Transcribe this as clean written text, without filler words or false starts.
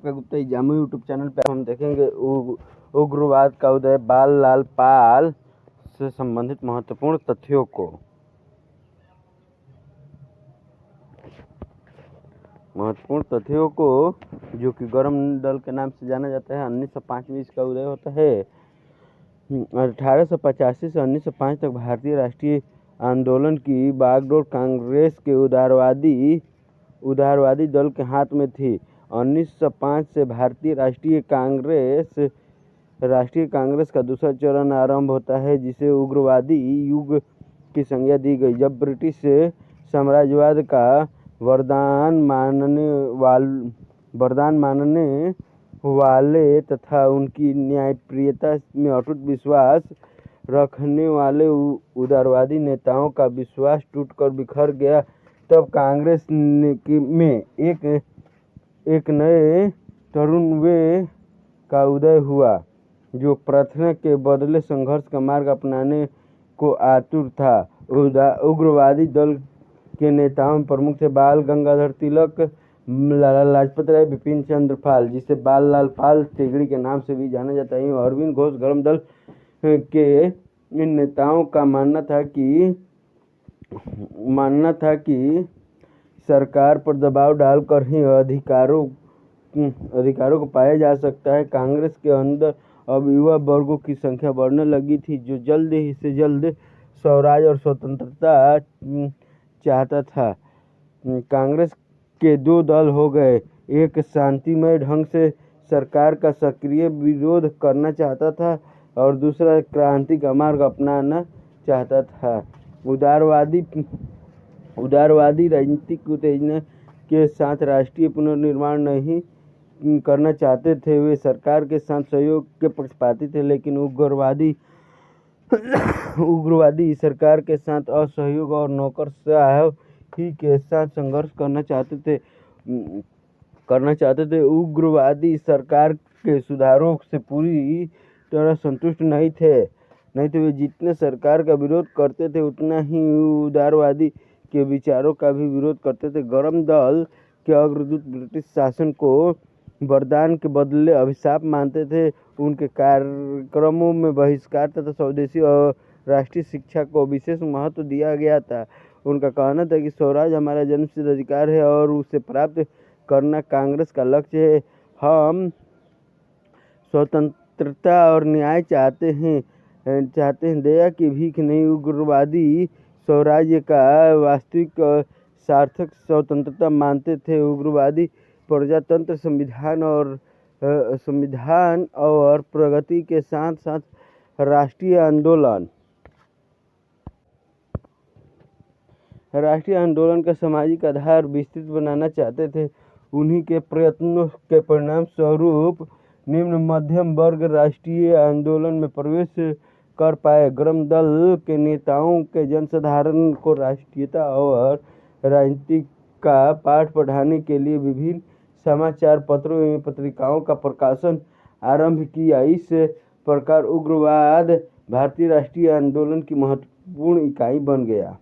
आपका Gupta exam YouTube channel पे हम देखेंगे उग्रवाद का उदय बाल लाल पाल से संबंधित महत्वपूर्ण तथ्यों को। जो कि गरम दल के नाम से जाना जाता है। 1905 में इसका उदय होता है। 1885 से 1905 तक भारतीय राष्ट्रीय आंदोलन की बागडोर कांग्रेस के उदारवादी दल के हाथ में थी। 1905 से भारतीय राष्ट्रीय कांग्रेस का दूसरा चरण आरंभ होता है, जिसे उग्रवादी युग की संज्ञा दी गई। जब ब्रिटिश साम्राज्यवाद का वरदान मानने वाले तथा उनकी न्यायप्रियता में अटूट विश्वास रखने वाले उदारवादी नेताओं का विश्वास टूटकर बिखर गया, तब कांग्रेस में एक नए तरुण वे का उदय हुआ, जो प्रार्थना के बदले संघर्ष का मार्ग अपनाने को आतुर था। उग्रवादी दल के नेताओं में प्रमुख थे बाल गंगाधर तिलक, लाला लाजपत राय, बिपिन चंद्र पाल, जिसे बाल लाल पाल तिगड़ी के नाम से भी जाना जाता है। अरविंद घोष गरम दल के इन नेताओं का मानना था कि सरकार पर दबाव डालकर ही अधिकारों को पाया जा सकता है। कांग्रेस के अंदर अब युवा वर्गों की संख्या बढ़ने लगी थी, जो जल्द से जल्द स्वराज और स्वतंत्रता चाहता था। कांग्रेस के दो दल हो गए, एक शांतिमय ढंग से सरकार का सक्रिय विरोध करना चाहता था और दूसरा क्रांति का मार्ग अपनाना चाहता था। उदारवादी राजनीतिक उत्तेजना के साथ राष्ट्रीय पुनर्निर्माण नहीं करना चाहते थे। वे सरकार के साथ सहयोग के पक्षपाती थे, लेकिन उग्रवादी सरकार के साथ असहयोग और नौकरशाही के साथ संघर्ष करना चाहते थे। उग्रवादी सरकार के सुधारों से पूरी तरह संतुष्ट नहीं थे। वे जितने सरकार का विरोध करते थे, उतना ही उदारवादी के विचारों का भी विरोध करते थे। गरम दल के अग्रदूत ब्रिटिश शासन को वरदान के बदले अभिशाप मानते थे। उनके कार्यक्रमों में बहिष्कार तथा स्वदेशी और राष्ट्रीय शिक्षा को विशेष महत्व दिया गया था। उनका कहना था कि स्वराज हमारा जन्मसिद्ध अधिकार है और उसे प्राप्त करना कांग्रेस का लक्ष्य है। हम स्वतंत्रता और न्याय चाहते हैं, दया की भीख नहीं। उग्रवादी स्वराज्य का वास्तविक सार्थक स्वतंत्रता मानते थे। उग्रवादी प्रजातंत्र संविधान और प्रगति के साथ साथ राष्ट्रीय आंदोलन का सामाजिक आधार विस्तृत बनाना चाहते थे। उन्हीं के प्रयत्नों के परिणाम स्वरूप निम्न मध्यम वर्ग राष्ट्रीय आंदोलन में प्रवेश कर पाए। गरम दल के नेताओं के जनसाधारण को राष्ट्रीयता और राजनीति का पाठ पढ़ाने के लिए विभिन्न समाचार पत्रों एवं पत्रिकाओं का प्रकाशन आरंभ किया। इस प्रकार उग्रवाद भारतीय राष्ट्रीय आंदोलन की महत्वपूर्ण इकाई बन गया।